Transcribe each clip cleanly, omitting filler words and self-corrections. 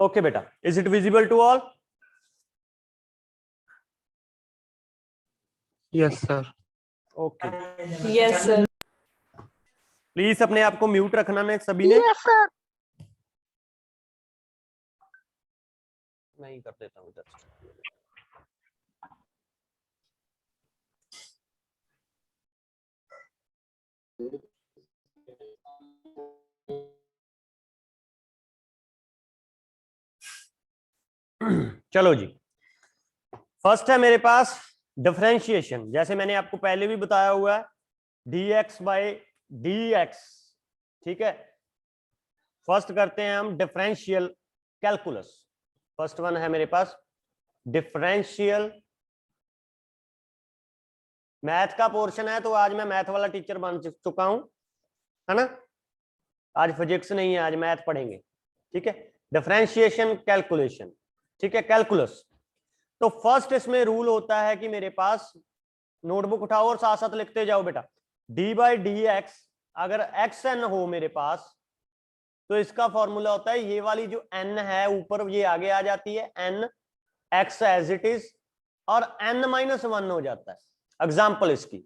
Okay बेटा, is it visible to all? Yes sir. Okay, yes sir. Please अपने आप को म्यूट रखना ने सभी ने। Yes sir. मैं ही कर देता हूँ इधर से। चलो जी, फर्स्ट है मेरे पास डिफरेंशिएशन। जैसे मैंने आपको पहले भी बताया हुआ है, dx बाई dx, ठीक है। फर्स्ट करते हैं हम डिफरेंशियल कैलकुलस। फर्स्ट वन है मेरे पास डिफरेंशियल। मैथ का पोर्शन है तो आज मैं मैथ वाला टीचर बन चुका हूं, है ना। आज फिजिक्स नहीं है, आज मैथ पढ़ेंगे, ठीक है। डिफरेंशिएशन कैलकुलेशन, ठीक है, कैलकुलस। तो फर्स्ट इसमें रूल होता है कि मेरे पास, नोटबुक उठाओ और साथ साथ लिखते जाओ बेटा, डी बाई डी एक्स, अगर एक्स एन हो मेरे पास तो इसका फॉर्मूला होता है, ये वाली जो एन है ऊपर ये आगे आ जाती है, N X as it is, और एन माइनस वन हो जाता है। एग्जाम्पल इसकी,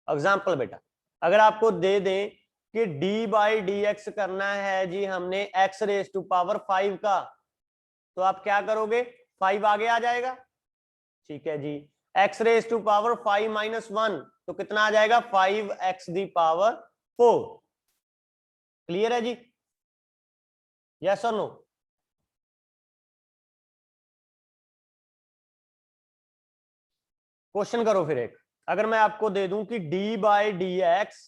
एग्जाम्पल बेटा, अगर आपको दे दें कि डी बाई डी एक्स करना है जी हमने एक्स रेज टू पावर 5 का, तो आप क्या करोगे, 5 आगे आ जाएगा, ठीक है जी। X raise to power 5 minus 1 तो कितना आ जाएगा, 5x दी पावर 4। क्लियर है जी, यस और नो? क्वेश्चन करो फिर एक, अगर मैं आपको दे दूं कि d बाई डी एक्स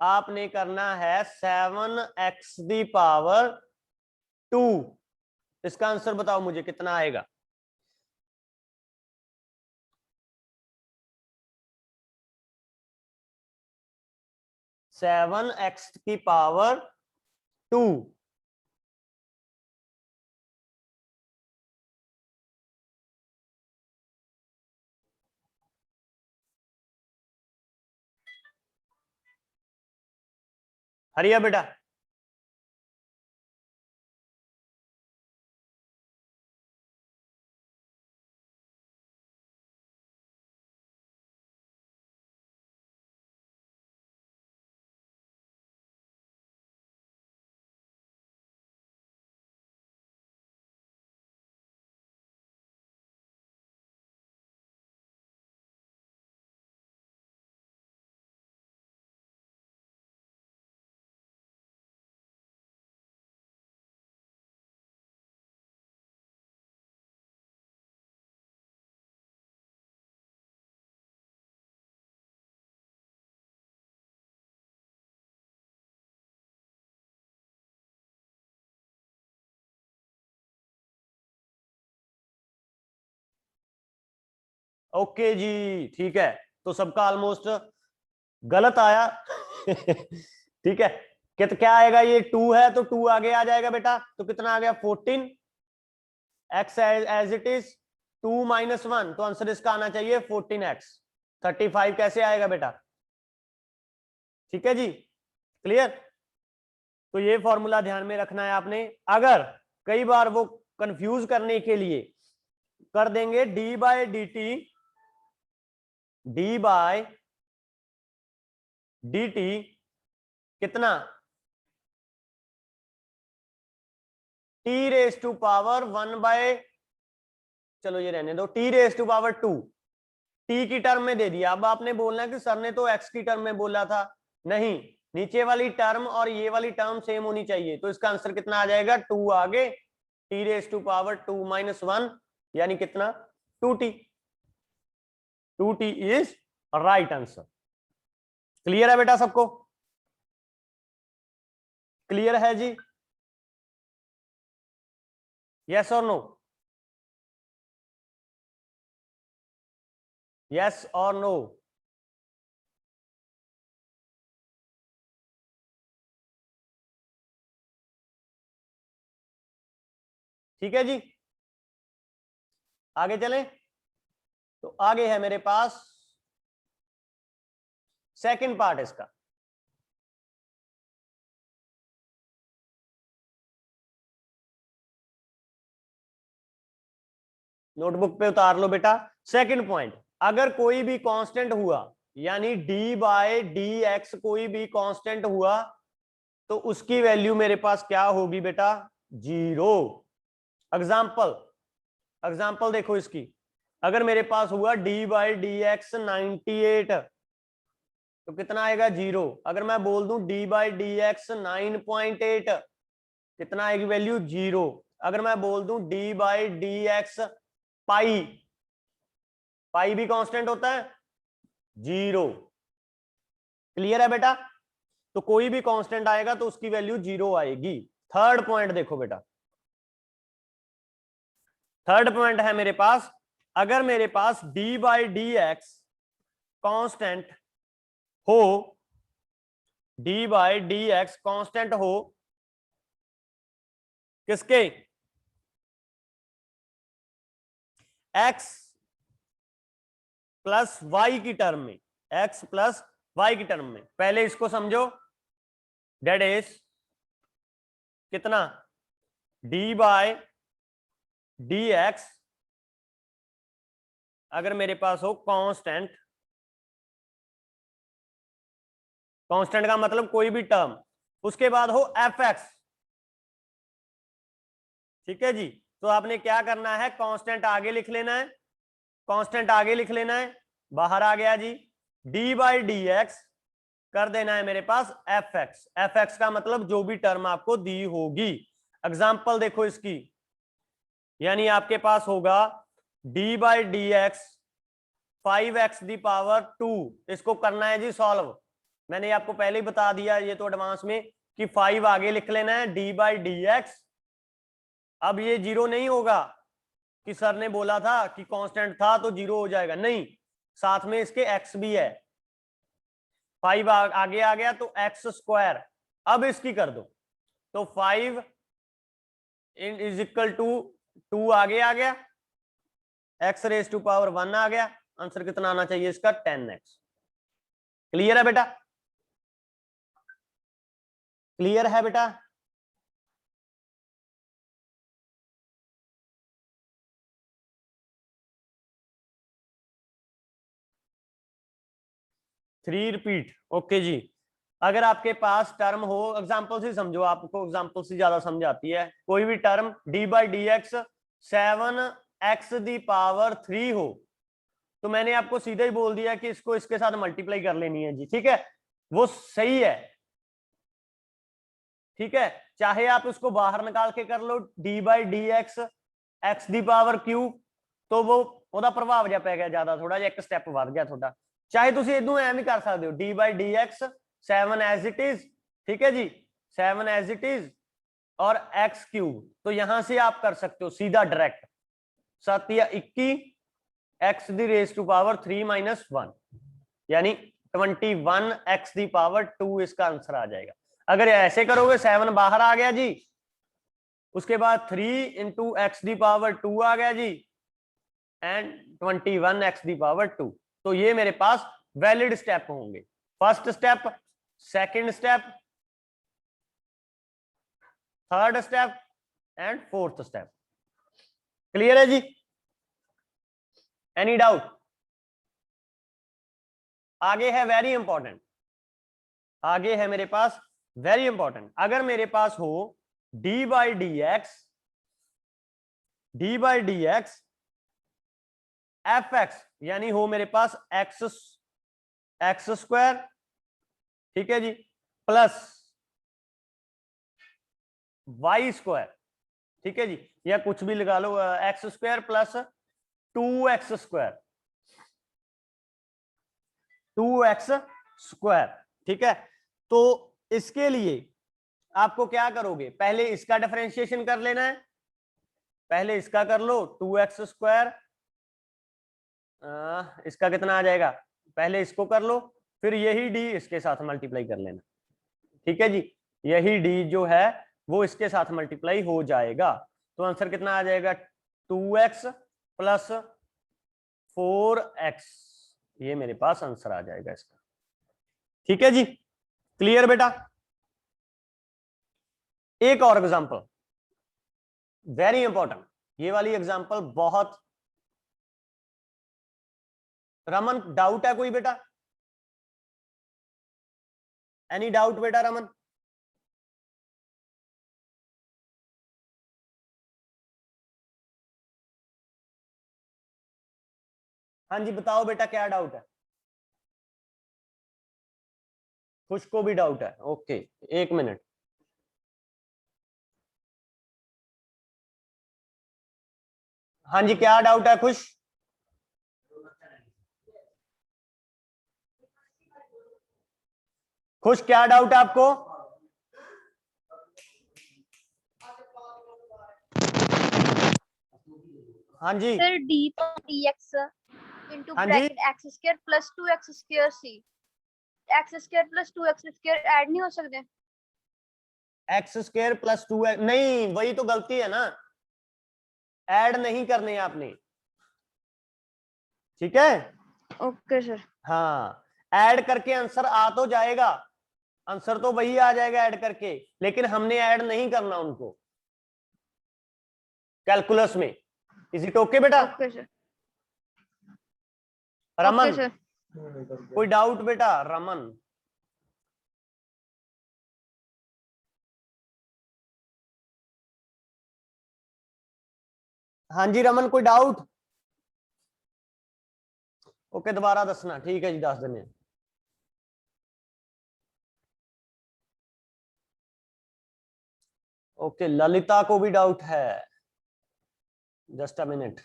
आपने करना है 7x दी पावर 2, इसका आंसर बताओ मुझे कितना आएगा। सेवन एक्स की पावर 2, हरिया बेटा। ओके जी, ठीक है, तो सबका ऑलमोस्ट गलत आया ठीक है, क्या आएगा, ये 2 है तो 2 आगे आ जाएगा बेटा, तो कितना आ गया 14, X as it is 2 minus 1, तो आंसर इसका आना चाहिए 14x। 35 कैसे आएगा बेटा, ठीक है जी, क्लियर। तो ये फॉर्मूला ध्यान में रखना है आपने। अगर कई बार वो कंफ्यूज करने के लिए कर देंगे D by D T, D by D T कितना, T raise to power 1 by, चलो ये रहने दो, T raise to power 2, T की टर्म में दे दिया। अब आपने बोलना है कि सर ने तो एक्स की टर्म में बोला था, नहीं, नीचे वाली टर्म और ये वाली टर्म सेम होनी चाहिए, तो इसका आंसर कितना आ जाएगा, 2 आगे T raise to power 2 minus 1, यानी कितना 2t। 2t is right answer. Clear है बेटा सबको, क्लियर है जी, यस और नो, यस और नो? ठीक है जी, आगे चलें। तो आगे है मेरे पास सेकंड पार्ट इसका। नोटबुक पे उतार लो बेटा। सेकंड पॉइंट, अगर कोई भी कांस्टेंट हुआ, यानी डी बाय डी एक्स कोई भी कांस्टेंट हुआ, तो उसकी वैल्यू मेरे पास क्या होगी बेटा? 0। एग्जाम्पल, एग्जाम्पल देखो इसकी, अगर मेरे पास हुआ डी बाई डी एक्स 98, तो कितना आएगा? 0। अगर मैं बोल दूं डी बाई डी एक्स 9.8, कितना आएगी वैल्यू? 0। अगर मैं बोल दूं डी बाई डी एक्स पाई, पाई भी कांस्टेंट होता है, 0। क्लियर है बेटा? तो कोई भी कांस्टेंट आएगा तो उसकी वैल्यू 0 आएगी। थर्ड पॉइंट देखो बेटा, थर्ड पॉइंट है मेरे पास, अगर मेरे पास D by D X constant हो, D by D X constant हो, किसके? एक्स प्लस वाई की टर्म में, एक्स प्लस वाई की टर्म में। पहले इसको समझो, डेट इज कितना? डी बाय डी एक्स अगर मेरे पास हो कांस्टेंट, कांस्टेंट का मतलब कोई भी टर्म, उसके बाद हो एफ एक्स, ठीक है जी। तो आपने क्या करना है? कांस्टेंट आगे लिख लेना है, कांस्टेंट आगे लिख लेना है, बाहर आ गया जी, डी बाई डी एक्स कर देना है मेरे पास एफ एक्स। एफ एक्स का मतलब जो भी टर्म आपको दी होगी। एग्जाम्पल देखो इसकी, यानी आपके पास होगा D by D x 5x the power 2, इसको करना है जी सॉल्व। मैंने आपको पहले ही बता दिया ये तो एडवांस में कि 5 आगे लिख लेना है, डी बाई डी एक्स। अब ये 0 नहीं होगा कि सर ने बोला था कि कांस्टेंट था तो 0 हो जाएगा, नहीं, साथ में इसके x भी है। 5 आगे आ गया तो x स्क्वायर, अब इसकी कर दो तो 5 इज इक्वल टू 2 आगे आ गया, x रेज टू पावर 1 आ गया। आंसर कितना आना चाहिए इसका? 10x। क्लियर है बेटा? क्लियर है बेटा? थ्री रिपीट, ओके जी। अगर आपके पास टर्म हो, एग्जांपल से समझो, आपको एग्जांपल से ज्यादा समझ आती है। कोई भी term D by D x 7x the power 3 हो, तो मैंने आपको सीधा ही बोल दिया कि इसको इसके साथ मल्टीप्लाई कर लेनी है जी, ठीक है, वो सही है, ठीक है। चाहे आप उसको बाहर निकाल के कर लो, D by D X X the power Q, तो वो ਉਹਦਾ ਪ੍ਰਭਾਵ ਜਿਹਾ ਪੈ ਗਿਆ ਜ਼ਿਆਦਾ, ਥੋੜਾ ਜਿਹਾ ਇੱਕ ਸਟੈਪ ਵੱਧ ਗਿਆ ਤੁਹਾਡਾ। ਚਾਹੇ ਤੁਸੀਂ ਇਹਨੂੰ ਐਵੇਂ ਕਰ ਸਕਦੇ ਹੋ, D by D X 7 as it is, ठीक है जी, 7 एज इट इज और एक्स क्यूब, तो यहां से आप कर सकते हो सीधा डायरेक्ट 7 या 21 X the raise to power 3 minus 1, यानी 21 एक्स दी पावर 2 इसका आंसर आ जाएगा। अगर ऐसे करोगे 7 बाहर आ गया जी, उसके बाद 3 इंटू एक्स दी पावर 2 आ गया जी, एंड 21 एक्स दी पावर 2। तो ये मेरे पास वैलिड स्टेप होंगे, first step, second step, third step and fourth step. Clear है जी? Any doubt? आगे है वेरी इंपॉर्टेंट, आगे है मेरे पास वेरी इंपॉर्टेंट। अगर मेरे पास हो D by D x, D by D X F x, यानी हो मेरे पास एक्स एक्स स्क्वायर, ठीक है जी, प्लस वाई स्क्वायर, ठीक है जी, या कुछ भी लगा लो, X square plus 2x square, 2x square, ठीक है। तो इसके लिए आपको क्या करोगे? पहले इसका डिफरेंशिएशन कर लेना है, पहले इसका कर लो 2x स्क्वायर, इसका कितना आ जाएगा? पहले इसको कर लो, फिर यही डी इसके साथ मल्टीप्लाई कर लेना, ठीक है जी, यही डी जो है वो इसके साथ मल्टीप्लाई हो जाएगा। तो आंसर कितना आ जाएगा? 2x प्लस 4x, ये मेरे पास आंसर आ जाएगा इसका, ठीक है जी। क्लियर बेटा? एक और एग्जांपल वेरी इंपॉर्टेंट, ये वाली एग्जांपल बहुत रमन डाउट है कोई बेटा? एनी डाउट बेटा रमन? हाँ जी बताओ बेटा क्या डाउट है? खुश को भी डाउट है, ओके 1 मिनट। हाँ जी क्या डाउट है खुश? खुश क्या डाउट है आपको? हाँ जी सर डी तो dx into हाँ जी bracket x square plus 2x square c x square plus 2x square add नहीं हो सकते? एक्स स्क्र प्लस 2 नहीं, वही तो गलती है ना, ऐड नहीं करने आपने, ठीक है। Okay sir. हाँ ऐड करके आंसर आ तो जाएगा, आंसर तो वही आ जाएगा ऐड करके, लेकिन हमने ऐड नहीं करना उनको कैलकुलस में। इज इट ओके बेटा? Okay sir. Raman okay sir. कोई डाउट बेटा? रमन हाँ जी रमन कोई डाउट? ओके दोबारा दसना, ठीक है जी दस दिन। ओके ललिता को भी डाउट है, जस्ट अ मिनट।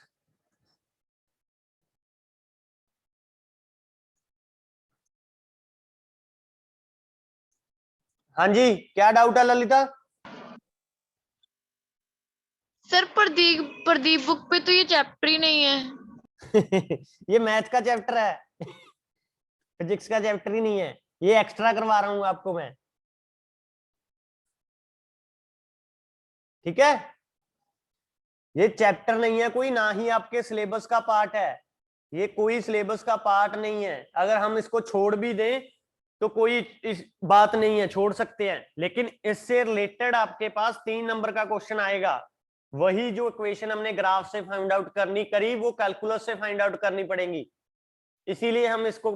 हाँ जी क्या डाउट है ललिता? सर प्रदीप प्रदीप बुक पे तो ये चैप्टर ही नहीं है। ये मैथ का चैप्टर है, फिजिक्स का चैप्टर ही नहीं है, ये एक्स्ट्रा करवा रहा हूं आपको मैं, ठीक है। ये चैप्टर नहीं है कोई, ना ही आपके सिलेबस का पार्ट है, ये कोई सिलेबस का पार्ट नहीं है। अगर हम इसको छोड़ भी दें तो कोई इस बात नहीं है, छोड़ सकते हैं, लेकिन इससे रिलेटेड आपके पास 3 नंबर का क्वेश्चन आएगा। वही जो इक्वेशन हमने ग्राफ से फाइंड आउट करनी करी, वो कैलकुलस से फाइंड आउट करनी पड़ेंगी, इसीलिए हम इसको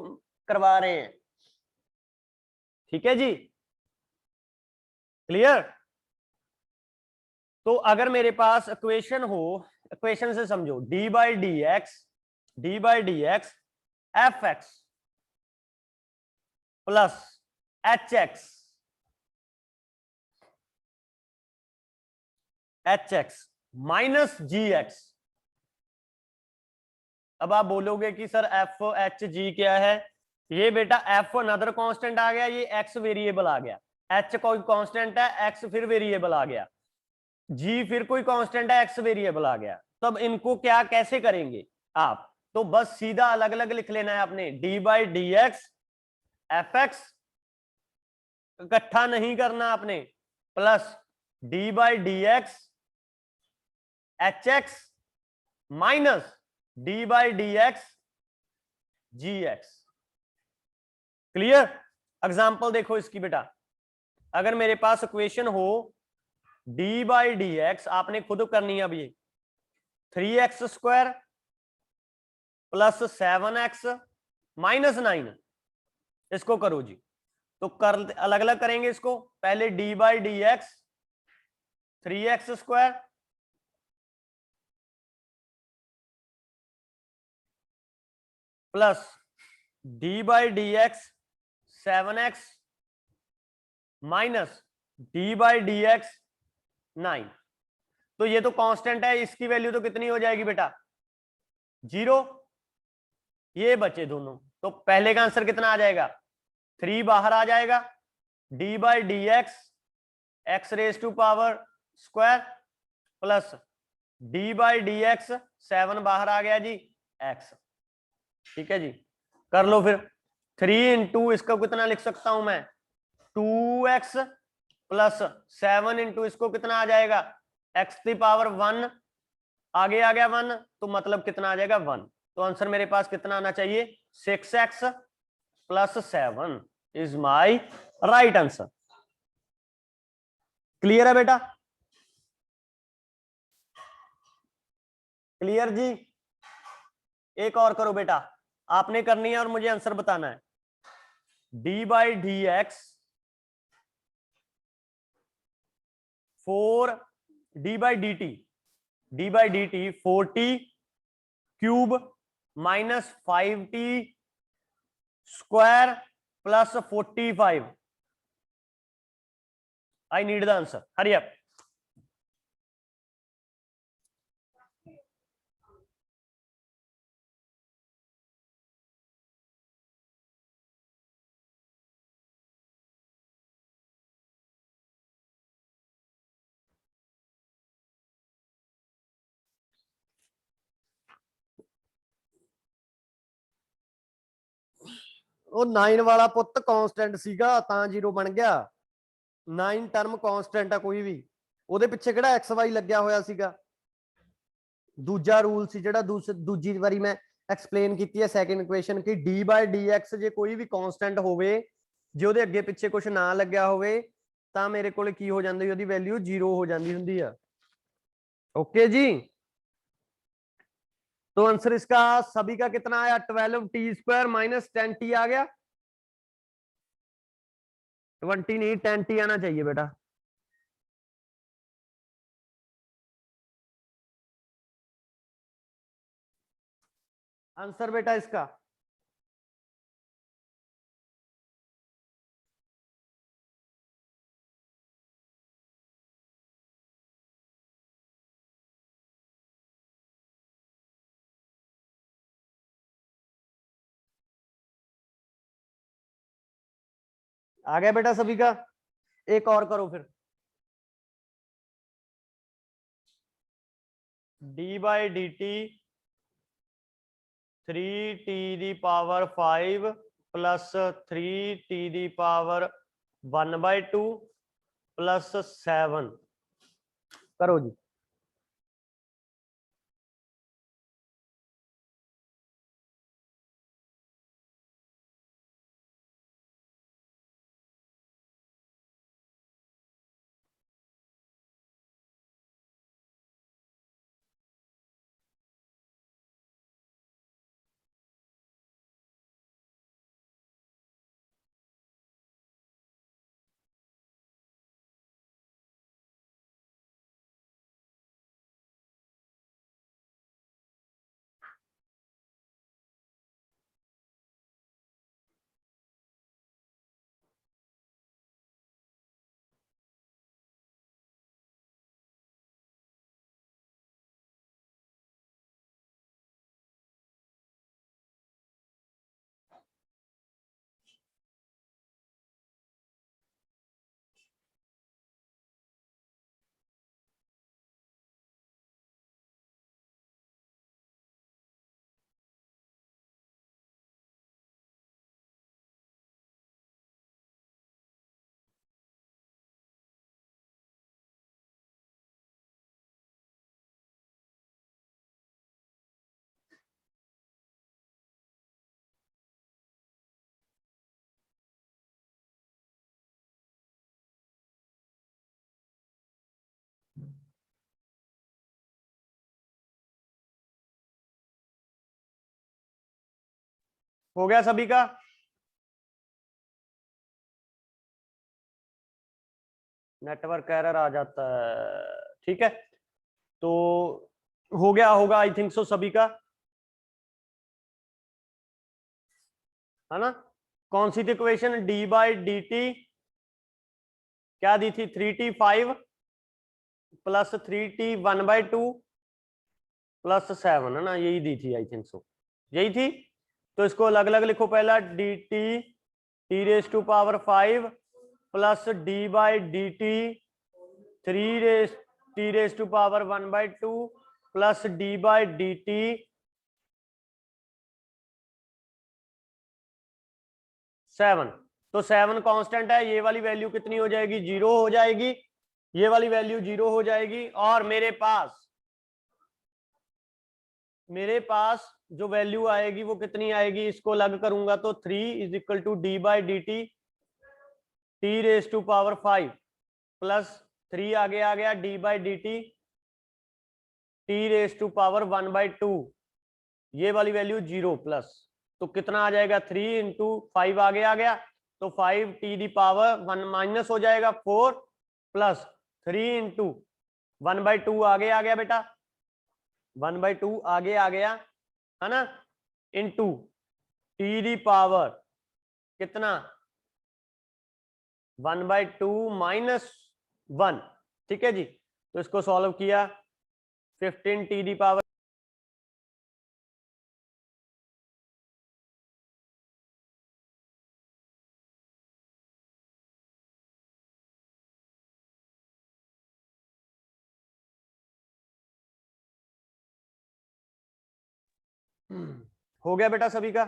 करवा रहे हैं, ठीक है जी, क्लियर। तो अगर मेरे पास इक्वेशन हो, इक्वेशन से समझो, D by D X F X plus H X minus G X. अब आप बोलोगे कि सर एफ एच जी क्या है? ये बेटा एफ अनदर कांस्टेंट आ गया, ये एक्स वेरिएबल आ गया, एच कोई कांस्टेंट है, एक्स फिर वेरिएबल आ गया, जी फिर कोई कांस्टेंट है, एक्स वेरिएबल आ गया। तब इनको क्या कैसे करेंगे आप? तो बस सीधा अलग अलग लिख लेना है आपने, D by D X F X, इकट्ठा नहीं करना आपने, plus D by D X H X minus D by D X G X. Clear? Example देखो इसकी बेटा, अगर मेरे पास इक्वेशन हो डी बाई डी एक्स, आपने खुद करनी है अब ये 3x² प्लस 7x माइनस 9, इसको करो जी। तो कर अलग अलग करेंगे इसको, पहले D by D x 3x² plus D by D x 7x minus D by D x 9। तो ये तो कांस्टेंट है, इसकी वैल्यू तो कितनी हो जाएगी बेटा? 0। ये बचे दोनों, तो पहले का आंसर कितना आ जाएगा? 3 बाहर आ जाएगा, D by D X X raise to power square plus D by D X 7 बाहर आ गया जी एक्स, ठीक है जी। कर लो फिर, 3 इंटू इसका कितना लिख सकता हूं मैं? 2x प्लस 7 इंटू इसको कितना आ जाएगा? एक्स की पावर 1, आगे आ गया 1, तो मतलब कितना आ जाएगा? 1। तो आंसर मेरे पास कितना आना चाहिए? 6x plus 7 is my right answer. Clear है बेटा? क्लियर जी? एक और करो बेटा, आपने करनी है और मुझे आंसर बताना है। D by D x 4 D by D T 4t cube minus 5t square plus 45। I need the answer, hurry up. ਉਹ 9 ਵਾਲਾ ਪੁੱਤ ਕਾਂਸਟੈਂਟ ਸੀਗਾ ਤਾਂ 0 ਬਣ ਗਿਆ। 9 ਟਰਮ ਕਾਂਸਟੈਂਟ ਆ ਕੋਈ ਵੀ, ਉਹਦੇ ਪਿੱਛੇ ਕਿਹੜਾ ਐਕਸ ਵਾਈ ਲੱਗਿਆ ਹੋਇਆ ਸੀਗਾ। ਦੂਜਾ ਰੂਲ ਸੀ ਜਿਹੜਾ ਦੂਜੀ ਵਾਰੀ ਮੈਂ ਐਕਸਪਲੇਨ ਕੀਤੀ ਹੈ ਸੈਕੰਡ ਇਕੁਏਸ਼ਨ ਕਿ ਡੀ ਬਾਈ ਡੀ ਐਕਸ ਜੇ ਕੋਈ ਵੀ ਕਾਂਸਟੈਂਟ ਹੋਵੇ, ਜੇ ਉਹਦੇ ਅੱਗੇ ਪਿੱਛੇ ਕੁਝ ਨਾ ਲੱਗਿਆ ਹੋਵੇ ਤਾਂ ਮੇਰੇ ਕੋਲ ਕੀ ਹੋ ਜਾਂਦੀ, ਉਹਦੀ ਵੈਲਿਊ 0 ਹੋ ਜਾਂਦੀ ਹੁੰਦੀ ਆ। ओके जी, तो आंसर इसका सभी का कितना आया, 12t स्क्वायर माइनस 10t आ गया। 20 नहीं 10t आना चाहिए बेटा। आंसर बेटा इसका आ गया बेटा सभी का। एक और करो फिर, D by D T 3t the power 5 plus 3t the power 1/2 plus 7 करो जी। हो गया सभी का। नेटवर्क एरर आ जाता है, ठीक है। तो हो गया होगा आई थिंक सो सभी का, है ना। कौन सी थी equation, D by D T क्या दी थी, 3t 5 प्लस 3t 1/2 प्लस 7, है ना, यही दी थी आई थिंक सो, यही थी। तो इसको अलग अलग लिखो, पहला D T T raise to power 5 plus D by D T 3 T raise to power 1/2 plus D by D T 7। तो 7 कांस्टेंट है, ये वाली वैल्यू कितनी हो जाएगी, 0 हो जाएगी, ये वाली वैल्यू 0 हो जाएगी। और मेरे पास जो वैल्यू आएगी वो कितनी आएगी, इसको अलग करूंगा तो 3 is equal to D by D T T raise to power 5 plus 3 आगे आ गया D by D T T raise to power 1/2, ये वाली वैल्यू 0 प्लस तो कितना आ जाएगा 3 इंटू 5 आगे आ गया, तो 5 टी दी पावर 1 माइनस हो जाएगा 4 प्लस 3 इंटू 1/2 आगे आ गया बेटा, 1/2 आगे आ गया है ना, इंटू टी दी पावर कितना 1/2 माइनस 1। ठीक है जी, तो इसको सॉल्व किया 15 टी दी पावर हो गया बेटा सभी का।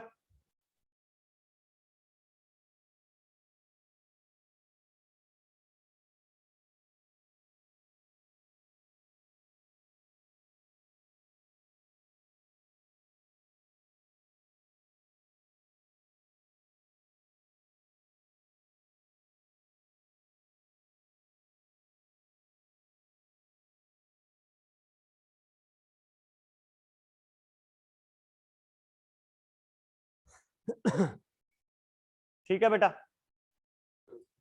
ठीक है बेटा,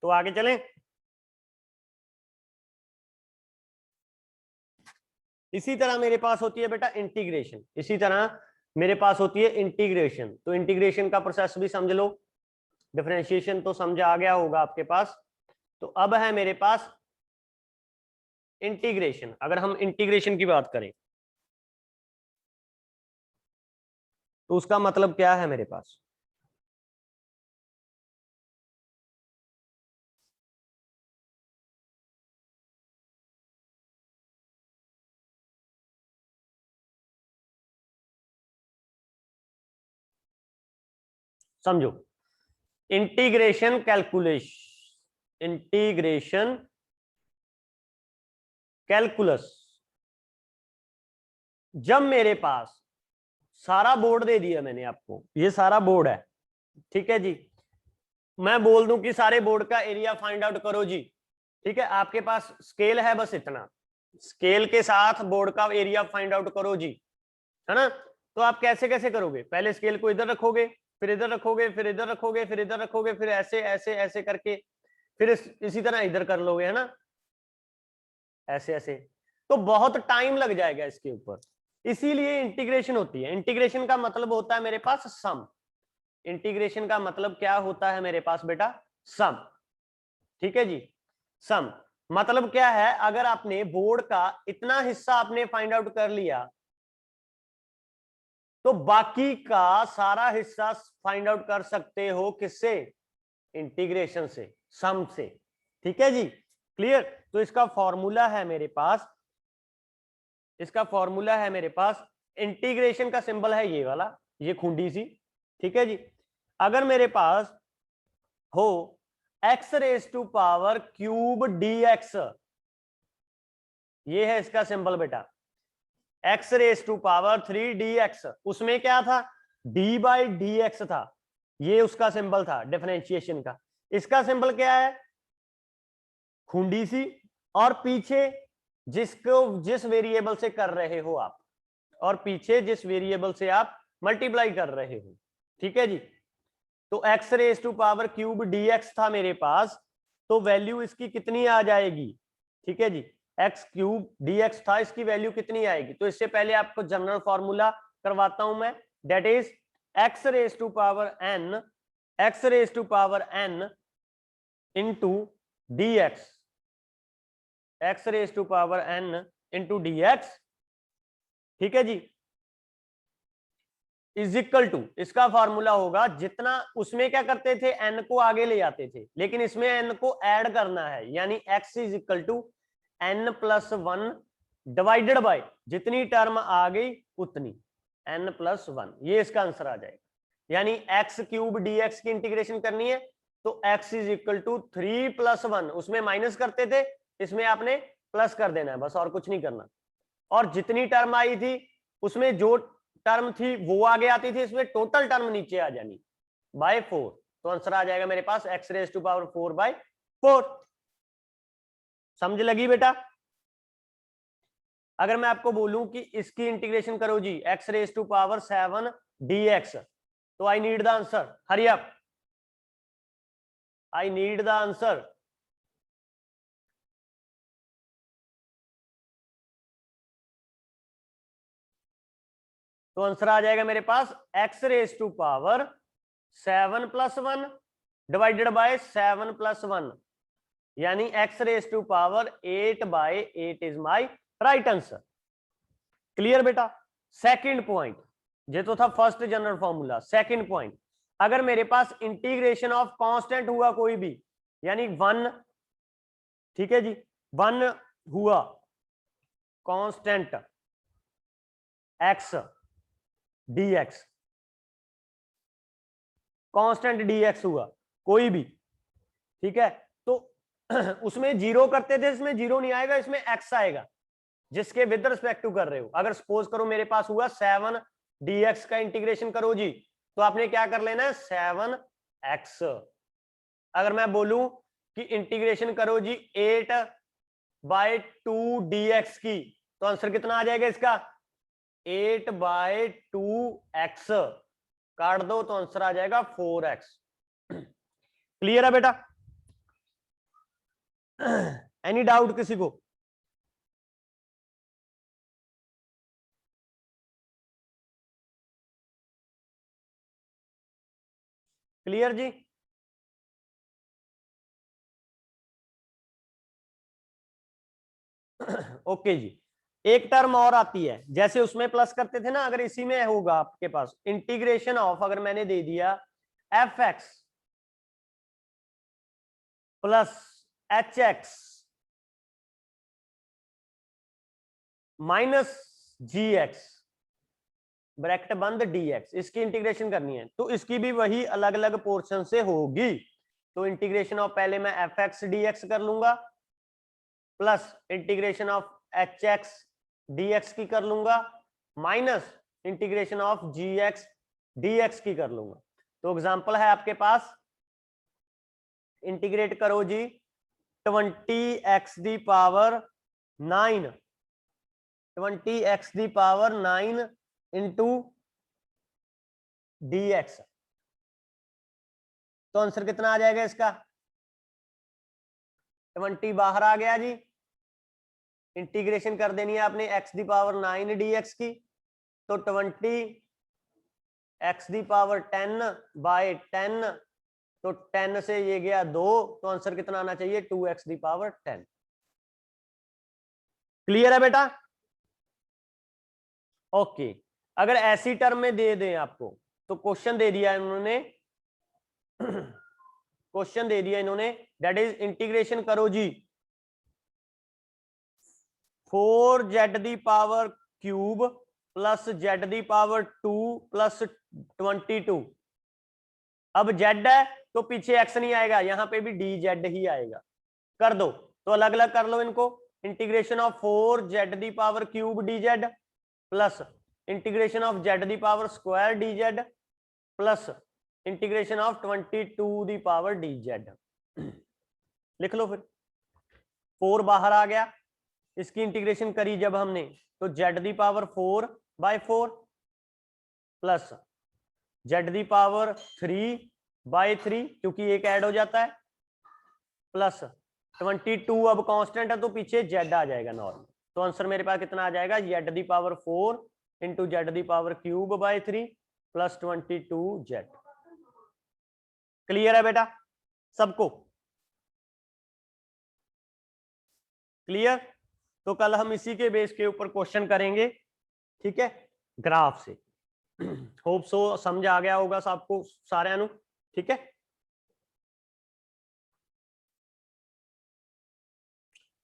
तो आगे चलें। इसी तरह मेरे पास होती है बेटा इंटीग्रेशन, इसी तरह मेरे पास होती है इंटीग्रेशन। तो इंटीग्रेशन का प्रोसेस भी समझ लो, डिफरेंशिएशन तो समझ आ गया होगा आपके पास। तो अब है मेरे पास इंटीग्रेशन। अगर हम इंटीग्रेशन की बात करें तो उसका मतलब क्या है मेरे पास। समझो, इंटीग्रेशन कैलकुलस, इंटीग्रेशन कैलकुलस, जब मेरे पास सारा बोर्ड दे दिया मैंने आपको, ये सारा बोर्ड है, ठीक है जी, मैं बोल दूं कि सारे बोर्ड का एरिया फाइंड आउट करो जी, ठीक है, आपके पास स्केल है बस इतना, स्केल के साथ बोर्ड का एरिया फाइंड आउट करो जी, है ना। तो आप कैसे कैसे करोगे, पहले स्केल को इधर रखोगे, फिर इधर रखोगे, फिर इधर रखोगे, फिर इधर रखोगे, फिर ऐसे ऐसे ऐसे करके फिर इसी तरह इधर कर लोगे, है ना, ऐसे ऐसे, तो बहुत टाइम लग जाएगा इसके ऊपर। इसीलिए इंटीग्रेशन होती है। इंटीग्रेशन का मतलब होता है मेरे पास सम। इंटीग्रेशन का मतलब क्या होता है मेरे पास बेटा, सम। ठीक है जी, सम मतलब क्या है, अगर आपने बोर्ड का इतना हिस्सा आपने फाइंड आउट कर लिया तो बाकी का सारा हिस्सा फाइंड आउट कर सकते हो किससे, इंटीग्रेशन से, सम से। ठीक है जी, क्लियर। तो इसका फॉर्मूला है मेरे पास, इसका फॉर्मूला है मेरे पास, इंटीग्रेशन का सिंबल है ये वाला, ये खुंडी सी। ठीक है जी, अगर मेरे पास हो x raise to power cube dx, ये है इसका सिंबल बेटा, x raise to power 3dx, उसमें क्या था d/dx था, ये उसका सिंबल था डिफरेंशिएशन का। इसका सिंबल क्या है, खुंडी सी, और पीछे जिस वेरिएबल से कर रहे हो आप, और पीछे जिस वेरिएबल से आप मल्टीप्लाई कर रहे हो। ठीक है जी, तो x raise to power cube dx था मेरे पास, तो वैल्यू इसकी कितनी आ जाएगी, ठीक है जी, x क्यूब dx था, इसकी वैल्यू कितनी आएगी। तो इससे पहले आपको जनरल फॉर्मूला करवाता हूं मैं, that is x raise to power n, x raise to power n into dx, x raise to power n into dx, ठीक है जी, इज इक्वल टू, इसका फॉर्मूला होगा जितना, उसमें क्या करते थे n को आगे ले जाते थे, लेकिन इसमें n को ऐड करना है, यानी x is equal to n plus 1 divided by जितनी टर्म आ गई उतनी, n प्लस 1, ये इसका आंसर आ जाएगा। यानी x क्यूब dx की इंटीग्रेशन करनी है तो x is equal to 3 plus 1, उसमें माइनस करते थे, इसमें आपने प्लस कर देना है, बस और कुछ नहीं करना। और जितनी टर्म आई थी उसमें जो टर्म थी वो आगे आती थी, इसमें टोटल टर्म नीचे आ जानी बाय 4, तो आंसर आ जाएगा मेरे पास x रेज टू पावर 4/4। समझ लगी बेटा। अगर मैं आपको बोलूं कि इसकी इंटीग्रेशन करो जी, x raise to power 7 dx, तो I need the answer, hurry up, I need the answer. तो आंसर आ जाएगा मेरे पास x raise to power 7 + 1 divided by 7 + 1, यानी x raise to power 8/8 is my right answer. Clear बेटा। Second point, ये तो था first general formula. Second point, अगर मेरे पास इंटीग्रेशन ऑफ कांस्टेंट हुआ कोई भी, यानी 1, ठीक है जी, 1 हुआ constant x dx, constant dx हुआ कोई भी, ठीक है, तो उसमें 0 करते थे, इसमें 0 नहीं आएगा, इसमें x आएगा जिसके विद रिस्पेक्ट टू कर रहे हो। अगर सपोज करो मेरे पास हुआ 7 dx का इंटीग्रेशन करो जी, तो आपने क्या कर लेना है 7x। अगर मैं बोलूं कि इंटीग्रेशन करो जी 8/2 dx की, तो आंसर कितना आ जाएगा इसका 8/2x, काट दो तो आंसर आ जाएगा 4x। क्लियर है बेटा। एनी डाउट किसी को? क्लियर जी। ओके जी, एक टर्म और आती है, जैसे उसमें प्लस करते थे ना, अगर इसी में होगा आपके पास इंटीग्रेशन ऑफ, अगर मैंने दे दिया fx plus hx minus gx bracket बंद dx, इसकी इंटीग्रेशन करनी है, तो इसकी भी वही अलग अलग पोर्शन से होगी। तो इंटीग्रेशन ऑफ पहले मैं fx dx कर लूंगा, plus integration of hx dx की कर लूंगा, minus integration of gx dx की कर लूंगा। तो एग्जांपल है आपके पास, इंटीग्रेट करो जी 20x the power 9, 20x the power 9 into dx, तो आंसर कितना आ जाएगा इसका 20 बाहर आ गया जी। इंटीग्रेशन कर देनी है आपने x दी पावर 9 dx की, तो 20 x दी पावर 10/10, तो 10 से ये गया 2, तो आंसर कितना आना चाहिए 2x दी पावर 10। क्लियर है बेटा। ओके, अगर ऐसी टर्म में दे दें आपको, तो क्वेश्चन दे दिया इन्होंने, क्वेश्चन दे दिया इन्होंने, दैट इज इंटीग्रेशन करो जी 4z the power cube plus z the power 2 plus 22। अब z है तो पीछे x नहीं आएगा, यहां पे भी dz ही आएगा। कर दो तो अलग अलग कर लो इनको, integration of 4z the power cube dz plus integration of z the power square dz plus integration of 22 the power dz। लिख लो फिर, 4 बाहर आ गया, इसकी इंटीग्रेशन करी जब हमने, तो z the power 4/4 plus z the power 3/3, क्योंकि एक ऐड हो जाता है, प्लस 22, अब कांस्टेंट है तो पीछे z आ जाएगा नॉर्मल। तो आंसर मेरे पास कितना आ जाएगा z the power 4 into z the power cube plus 22z। Clear है बेटा सबको? क्लियर। तो कल हम इसी के बेस के ऊपर क्वेश्चन करेंगे, ठीक है, ग्राफ से। होप सो समझ आ गया होगा सबको सारे नु, ठीक है।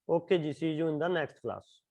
ओके जी, see you in the next class.